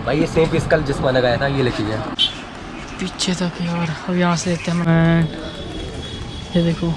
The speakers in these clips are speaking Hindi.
भाई ये सेम पीस कल जिसमें लगाया था, ये लेके जाए पीछे तक यार। अब यहाँ से लेते हैं मैं, ये देखो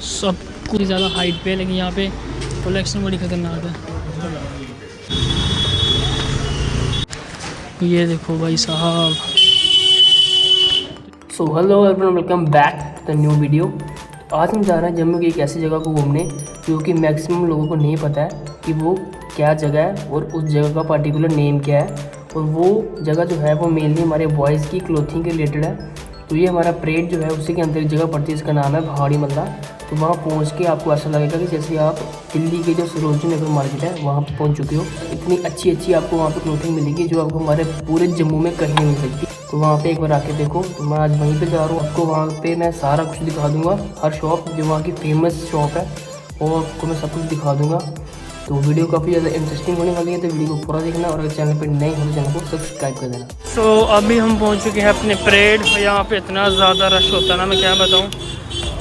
सब कुछ ज़्यादा हाइट पे है, लेकिन यहाँ पे कलेक्शन बड़ी ख़तरनाक है। ये देखो भाई साहब। So hello everyone, welcome back the new video. आज हम जा रहे हैं जम्मू की एक ऐसी जगह को घूमने जो कि मैक्सिमम लोगों को नहीं पता है कि वो क्या जगह है और उस जगह का पर्टिकुलर नेम क्या है। और वो जगह जो है वो मेनली हमारे बॉयज़ की क्लोथिंग के रिलेटेड है। तो ये हमारा परेड जो है उसी के अंदर एक जगह पड़ती है, इसका नाम है पहाड़ी मल्ला। तो वहाँ पहुँच के आपको ऐसा लगेगा कि जैसे आप दिल्ली के जो सरोजनी नगर मार्केट है वहाँ पर पहुँच चुके हो। इतनी अच्छी आपको वहाँ पे क्लोथिंग मिलेगी जो आपको हमारे पूरे जम्मू में कहीं नहीं मिल सकती। तो वहाँ पे एक बार आके देखो। तो मैं आज वहीं पे जा रहा हूँ, आपको वहाँ पे मैं सारा कुछ दिखा दूँगा, हर शॉप जो वहाँ की फेमस शॉप है और आपको मैं सब कुछ दिखा दूँगा। तो वीडियो काफ़ी ज़्यादा इंटरेस्टिंग होने वाली है, तो वीडियो को पूरा देखना और अगर चैनल पर नए हो तो चैनल को सब्सक्राइब कर देना। सो अभी हम पहुँच चुके हैं अपने परेड। यहाँ पे इतना ज़्यादा रश होता है ना, मैं क्या बताऊँ।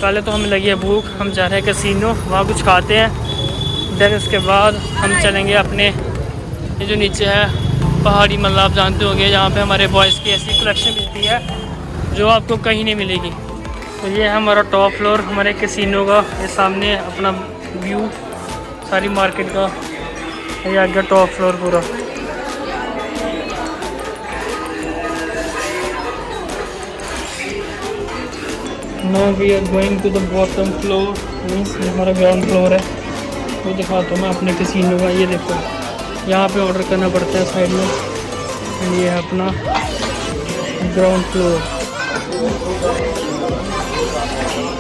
पहले तो हमें लगी है भूख, हम जा रहे हैं कैसीनो, वहाँ कुछ खाते हैं। देन उसके बाद हम चलेंगे अपने ये जो नीचे है पहाड़ी मल्ला, आप जानते होंगे, जहाँ पे हमारे बॉयज़ की ऐसी कलेक्शन मिलती है जो आपको कहीं नहीं मिलेगी। तो ये है हमारा टॉप फ्लोर हमारे कैसीनो का। ये सामने अपना व्यू सारी मार्केट का, ये आ गया टॉप फ्लोर पूरा। Now we are going to the bottom floor, means हमारा ग्राउंड फ्लोर है। वो दिखाता हूँ मैं अपने कैसीनो का। ये देखो यहाँ पे ऑर्डर करना पड़ता है साइड में, एंड ये है अपना ग्राउंड फ्लोर।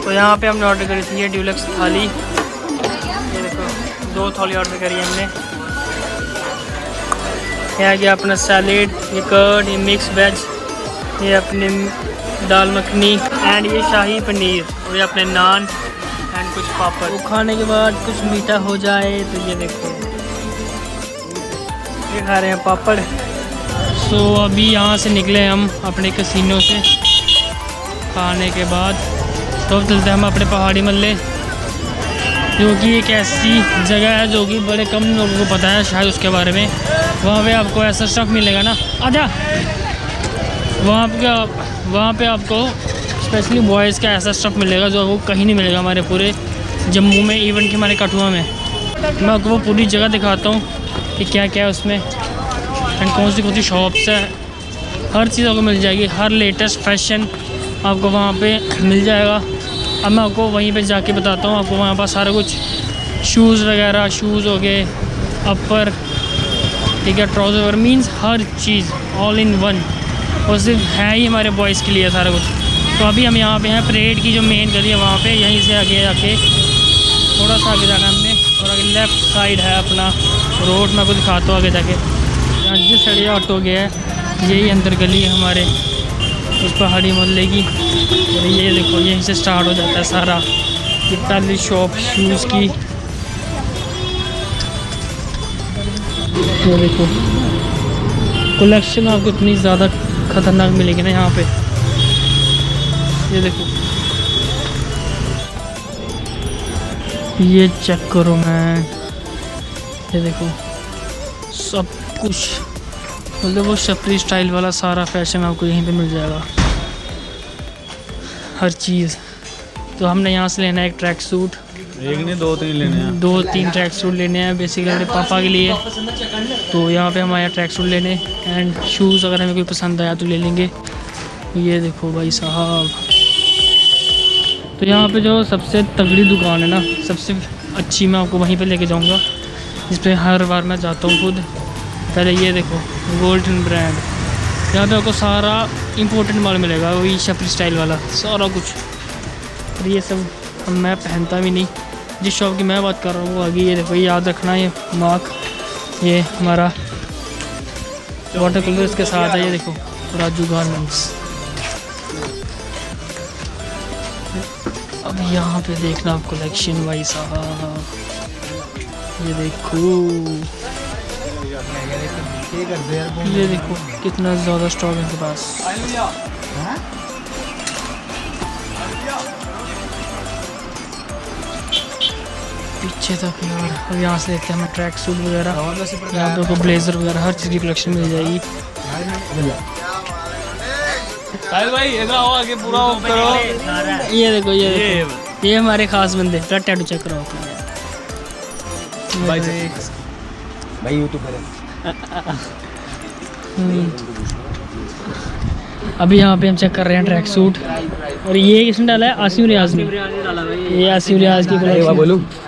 तो यहाँ पे हमने ऑर्डर करी थी ये डीलक्स थाली। ये देखो 2 थाली ऑर्डर करी है हमने। ये आ गया अपना सैलेड, ये कर्ड, ये मिक्स वेज, ये अपने दाल मखनी एंड ये शाही पनीर, और ये अपने नान एंड कुछ पापड़। वो खाने के बाद कुछ मीठा हो जाए तो ये देखो ये खा रहे हैं पापड़। सो अभी यहाँ से निकले हम अपने कैसीनो से खाने के बाद। तो अब चलते हैं हम अपने पहाड़ी मल्ले, जो कि एक ऐसी जगह है जो कि बड़े कम लोगों को पता है शायद उसके बारे में। वहाँ पे आपको ऐसा स्टफ मिलेगा ना, आजा वहाँ पे आपको स्पेशली बॉयज़ का ऐसा स्टफ मिलेगा जो आपको कहीं नहीं मिलेगा हमारे पूरे जम्मू में, इवन कि हमारे कठुआ में। मैं आपको वो पूरी जगह दिखाता हूँ कि क्या क्या है उसमें एंड कौन सी शॉप्स है। हर चीज़ आपको मिल जाएगी, हर लेटेस्ट फैशन आपको वहाँ पे मिल जाएगा। अब मैं आपको वहीं पे जाके बताता हूँ। आपको वहाँ पर सारा कुछ शूज़ वगैरह, शूज़ हो गए, अपर, ठीक है, trouser, means her cheese all in one. और सिर्फ है ही हमारे बॉयज़ के लिए सारा कुछ। तो अभी हम यहाँ पे हैं परेड की जो मेन गली है वहाँ पे, यहीं से आगे जाके थोड़ा सा आगे जाना हमने, और आगे लेफ़्ट साइड है अपना रोड। मैं आपको दिखाता हूँ आगे जाके। यहाँ जिस साइड ऑटो गया है यही अंदर गली है हमारे उस पहाड़ी मोहल्ले की। और ये देखो यहीं से स्टार्ट हो जाता है सारा इताली शॉप शूज़ की। ये देखो कलेक्शन आपको इतनी ज़्यादा ख़तरनाक मिलेगी ना यहाँ पे। ये देखो ये चेक करो मैं, ये देखो सब कुछ, मतलब वो शफरी स्टाइल वाला सारा फैशन आपको यहीं पे मिल जाएगा, हर चीज़। तो हमने यहाँ से लेना है एक ट्रैक सूट, एक नहीं 2-3 लेने हैं, 2-3 ट्रैक सूट लेने हैं बेसिकली अपने पापा के लिए। तो यहाँ पे हम आए ट्रैक सूट लेने एंड शूज़ अगर हमें कोई पसंद आया तो ले लेंगे। ये देखो भाई साहब। तो यहाँ पे जो सबसे तगड़ी दुकान है ना, सबसे अच्छी, मैं आपको वहीं पे लेके जाऊँगा जिस पे हर बार मैं जाता हूँ खुद। पहले ये देखो गोल्डन ब्रांड, यहाँ पे आपको सारा इम्पोर्टेंट माल मिलेगा, वही शफरी स्टाइल वाला सारा कुछ। और ये सब मैं पहनता भी नहीं। जिस शॉप की मैं बात कर रहा हूँ वो आगे, ये देखो, ये याद रखना, ये मार्क, ये हमारा वाटर कलर इसके साथ है। ये देखो राजू गारमेंट्स। अब यहाँ पे देखना आप कलेक्शन भाई साहब, ये देखो, ये देखो कितना ज़्यादा स्टॉक है इनके पास। पीछे तक यार। अब यहाँ से देखते हैं हमें ट्रैक सूट वगैरह, यहाँ पे को ब्लेजर वगैरह हर चीज़ की कलेक्शन मिल जाएगी। भाई इधर आओ, आगे पूरा ऑफ करो। ये देखो ये हमारे खास बंदे टैटू चेक करो भाई यूट्यूब पर अभी यहाँ पे हम चेक कर रहे हैं ट्रैक सूट। और ये किसने डाला है? आसिम रियाज ने। ये आसिम रियाज की कलेक्शन।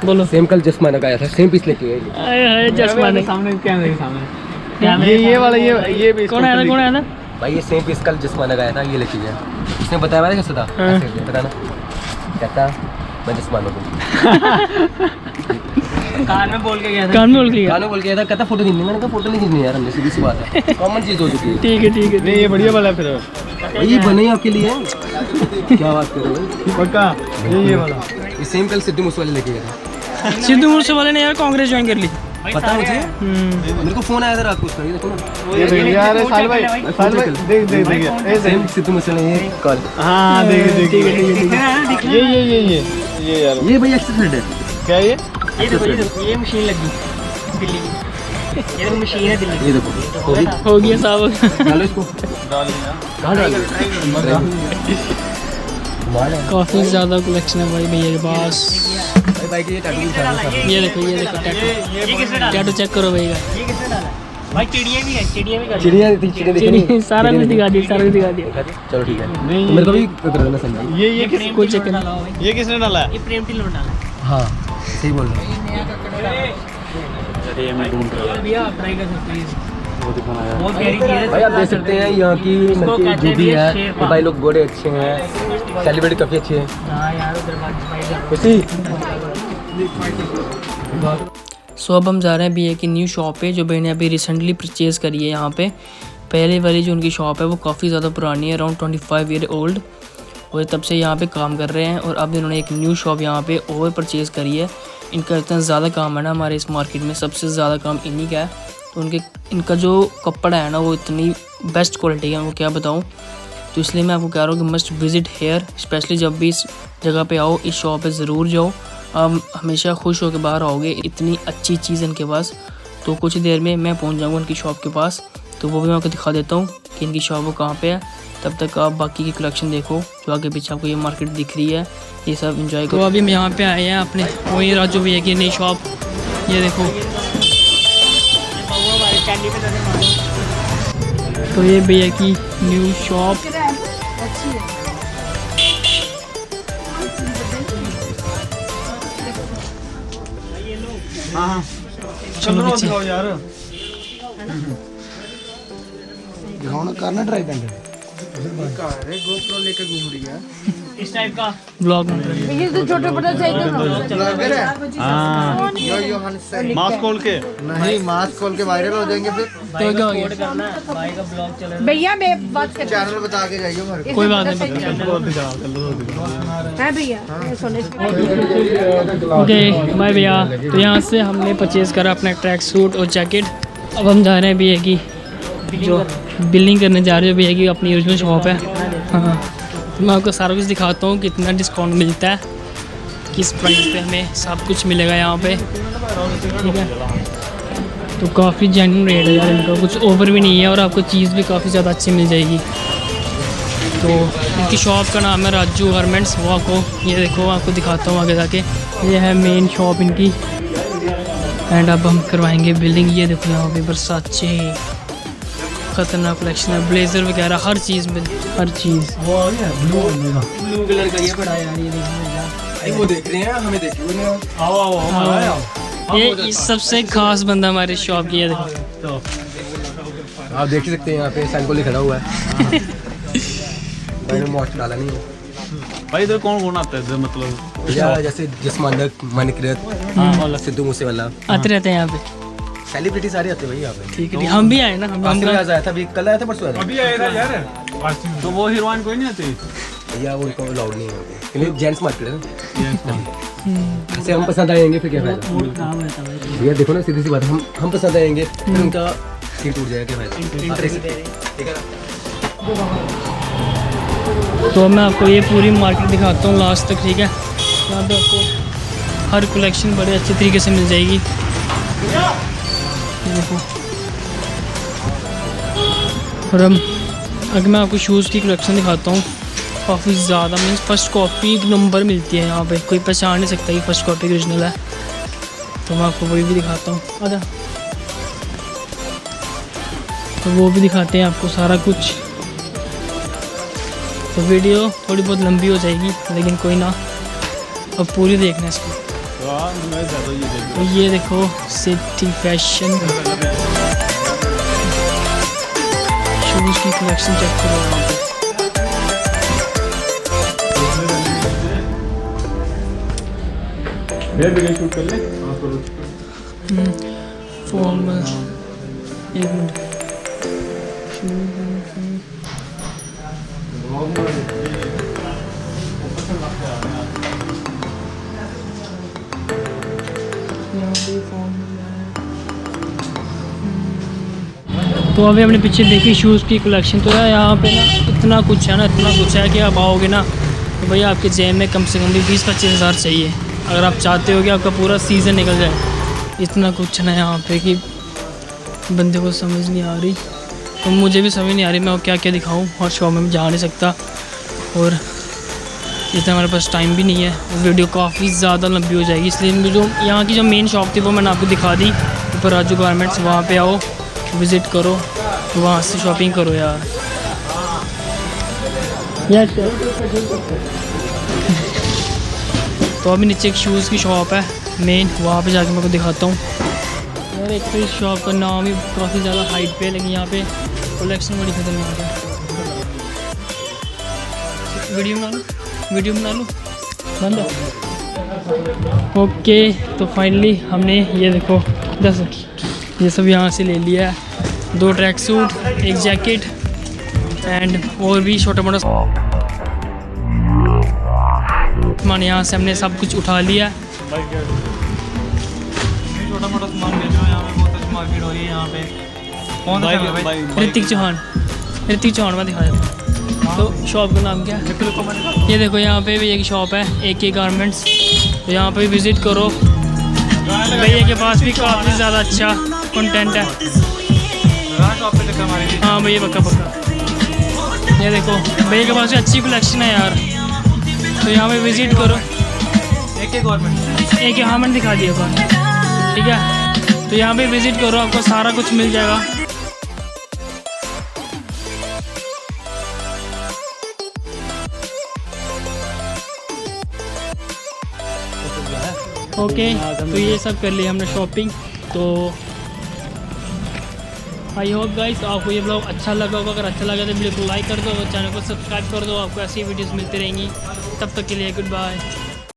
बोलो सेम कल जसमाना का आया था, सेम पीस लेके गए। आए जसमाने सामने कैमरे के सामने ये वाला ये भी कौन आया था? भाई ये सेम पीस कल जसमाना का आया था, ये लेके गया। इसने बताया मैंने कैसे था, ऐसे पता ना कहता मैं जसमाना को कान में बोल के गया था। गाना बोल के गया था, कहता फोटो खींचनी। मैंने कहा फोटो नहीं खींचनी यार, हमने सीधी सी बात है, कॉमन चीज हो चुकी है। ठीक है नहीं ये बढ़िया वाला है फिर भाई ये बने ही आपके लिए। क्या बात कर रहे हो पक्का ये वाला। ये सेम कल सिद्धू मूसेवाले लेके गया था। सिद्धू मूसेवाले ने यार कांग्रेस ज्वाइन कर ली। पता मुझे, मेरे को फोन आया था रात को उसका, ये देखो ना। ये यार साहिल भाई देख सेम सिद्धू मूसेवाले ये कल। हाँ देख ये यार ये भाई एक्सेसरीज है क्या ये देखो ये मशीन लगी दिल्ली की। ये तो मशीन है दिल्ली ये देखो हो गया साहब। डालो इसको, डाल दिया। कहाँ डाल काफ़ी ज़्यादा कलेक्शन है भाई भैया के पास। भाई के ये टैटू दिखा रहा है। ये देखो टैटू चेक करो भैया। भाई चिड़िया भी है, चिड़िया चिड़िया सारा कुछ दिखा दिया। चलो ठीक है, मेरे को भी कर देना समझ। ये कोई चेक नहीं। ये किसने डाला है? ये प्रेम टिल में डाला है। हाँ सही बोल रहे हो। अरे मैं ढूंढ रहा भैया आप ट्राई कर सकते हैं। वो दिखाना है बहुत प्यारी चीज़ है। भाई आप देख सकते हैं यहाँ की मतलब जो भी है, तो भाई लोग बड़े अच्छे हैं, सेलिब्रिटी काफ़ी अच्छे हैं। हाँ यार उधर खुशी सो अब हम जा रहे हैं BA की न्यू शॉप पे, जो भाई ने अभी रिसेंटली परचेज़ करी है यहाँ पे। पहले वाली जो उनकी शॉप है वो काफ़ी ज़्यादा पुरानी है, अराउंड 25 ईयर ओल्ड, और तब से यहाँ पे काम कर रहे हैं। और अब इन्होंने एक न्यू शॉप यहाँ पे और परचेज़ करी है। इनका इतना ज़्यादा काम है ना हमारे इस मार्केट में, सबसे ज़्यादा काम इन्हीं का है। तो इनका जो कपड़ा है ना वो इतनी बेस्ट क्वालिटी है, मैं क्या बताऊँ। तो इसलिए मैं आपको कह रहा हूँ कि मस्ट विज़िट हेयर, स्पेशली जब भी इस जगह पे आओ, इस शॉप पे ज़रूर जाओ। आप हमेशा खुश होकर बाहर आओगे, इतनी अच्छी चीज़ इनके पास। तो कुछ देर में मैं पहुंच जाऊंगा उनकी शॉप के पास, तो वो भी मैं आपको दिखा देता हूं कि इनकी शॉप वो कहां पे है। तब तक आप बाकी की कलेक्शन देखो, जो आगे पीछे आपको ये मार्केट दिख रही है, ये सब एंजॉय करो। तो अभी हम यहाँ पे आए हैं अपने वही राजू भैया की नई शॉप। ये देखो, तो ये भैया की न्यू शॉप। हाँ चलो दिखाओ यार, दिखाओ ना, करना ट्राई करना। गोप्रो लेके घूम रही है इस टाइप का ब्लॉग बन रहा है। ये तो छोटे बड़ा चाहिए मास्क खोल के नहीं, मास्क खोल के वायरल हो जाएंगे फिर। तो क्या हो गया? भाई का ब्लॉग चल रहा भैया मैं बात कर चैनल बता के जाइए हमारे को। कोई बात नहीं। है भैया सोने ओके बाय भैया। तो यहाँ से हमने परचेज़ करा अपना ट्रैक सूट और जैकेट। अब हम जा रहे हैं भैया की जो बिलिंग करने जा रहे हो, भैया की अपनी ओरिजिनल शॉप है। हाँ, मैं आपको सारा कुछ दिखाता हूँ, कितना डिस्काउंट मिलता है, किस प्राइस पे हमें सब कुछ मिलेगा यहाँ पे, ठीक है। तो काफ़ी जेन्युइन रेट है यार इनका, कुछ ओवर भी नहीं है, और आपको चीज़ भी काफ़ी ज़्यादा अच्छी मिल जाएगी। तो इनकी शॉप का नाम है राजू गारमेंट्स। वो आपको ये देखो, आपको दिखाता हूँ आगे जाके। ये है मेन शॉप इनकी, एंड अब हम करवाएंगे बिल्डिंग। ये देखो यहाँ पे बरसाचे, खतरनाक कलेक्शन है, ब्लेजर वगैरह हर चीज़ में, हर चीज़। ब्लू कलर का ये बड़ा यार, ये देखिए वो देख रहे हैं, हमें देखिए। आओ ये सबसे खास बंदा हमारे शॉप की है, देखो। आप देख सकते हैं यहाँ पे साइन बोर्ड खड़ा हुआ है। मैंने मोस्ट डाला नहीं है भाई। इधर कौन कौन आता है इधर, मतलब या जैसे जसमानक, मणिकृत, सिद्धू मूसेवाला आते रहते हैं यहाँ पे, सेलिब्रिटी सारे आते हैं भाई यहाँ पे। ठीक है। हम भी आए ना, हम आज आया था, अभी कल आया था, परसों आया था। अभी आया था यार। तो वो हीरोइन कोई नहीं आती भैया, उनको अलाउड नहीं है, क्योंकि जेंट्स मार्केट है ना। ऐसे हम पसंद आएंगे फिर क्या फायदा भैया। देखो ना, सीधी सी बात, हम पसंद आएंगे फिर उनका सीट टूट जाएगा, क्या फायदा। ठीक है। तो मैं आपको ये पूरी मार्केट दिखाता हूँ लास्ट तक, ठीक है। यहाँ पे आपको हर कलेक्शन बड़े अच्छे तरीके से मिल जाएगी। देखो, और अगर मैं आपको शूज़ की कलेक्शन दिखाता हूँ, काफ़ी ज़्यादा मीन्स फर्स्ट कॉपी एक नंबर मिलती है यहाँ पे, कोई पहचान नहीं सकता कि फ़र्स्ट कॉपी ओरिजिनल है। तो मैं आपको वही भी दिखाता हूँ, आजा, तो वो भी दिखाते हैं आपको सारा कुछ। तो वीडियो थोड़ी बहुत लंबी हो जाएगी, लेकिन कोई ना, अब पूरी देखना इसको। तो ये देखो सिटी फैशन शूज़ की कलेक्शन चेक करो यहाँ पे। शूट कर ले फॉर्मल, एक मिनट, तो अभी हमने पीछे देखी शूज़ की कलेक्शन। तो यार यहाँ पे ना इतना कुछ है ना, इतना कुछ है कि आप आओगे ना तो भैया आपके जेब में कम से कम भी 20-25 हज़ार चाहिए, अगर आप चाहते हो कि आपका पूरा सीज़न निकल जाए। इतना कुछ है ना यहाँ पे कि बंदे को समझ नहीं आ रही, तो मुझे भी समझ नहीं आ रही मैं क्या क्या दिखाऊँ, और शॉप में जा नहीं सकता, और इतना हमारे पास टाइम भी नहीं है, वीडियो काफ़ी ज़्यादा लंबी हो जाएगी। इसलिए जो यहाँ की जो मेन शॉप थी वो मैंने आपको दिखा दी, ऊपर राजू गारमेंट्स, वहाँ पे आओ, विज़िट करो, वहाँ से शॉपिंग करो यार। तो अभी नीचे एक शूज़ की शॉप है मेन, वहाँ पे जाके मैं को दिखाता हूँ यार। एक तो इस शॉप का नाम ही काफ़ी ज़्यादा हाइट पे है, लेकिन यहाँ पे कलेक्शन बड़ी खतरनाक है। वीडियो बना लो बंद है। ओके, तो फाइनली हमने ये देखो ये सब यहाँ से ले लिया है, 2 ट्रैक सूट, 1 जैकेट एंड और भी छोटा मोटा सामान। यहाँ से हमने सब कुछ उठा लिया। छोटा मोटा सामान बेच रहे हो यहाँ पे, बहुत अच्छी मार्केट हो रही है यहाँ पे। कौन सा है भाई? ऋतिक चौहान में दिखाया था। तो शॉप का नाम क्या है? ये देखो यहाँ पे भी एक शॉप है, AK गारमेंट्स, तो यहाँ पे विज़िट करो। भैया के पास भी काफ़ी ज़्यादा अच्छा कंटेंट है। हाँ भैया पक्का। ये देखो भैया के पास भी अच्छी कलेक्शन है यार, तो यहाँ पे विज़िट करो। AK हाँ मैंने दिखा दिया बार, ठीक है। तो यहाँ पे विज़िट करो, आपको सारा कुछ मिल जाएगा। ओके, तो ये सब कर लिया हमने शॉपिंग। तो आई होप गाइस आपको ये ब्लॉग अच्छा लगा होगा, अगर अच्छा लगा तो वीडियो को लाइक कर दो और चैनल को सब्सक्राइब कर दो, आपको ऐसी वीडियोस मिलती रहेंगी। तब तक के लिए गुड बाय।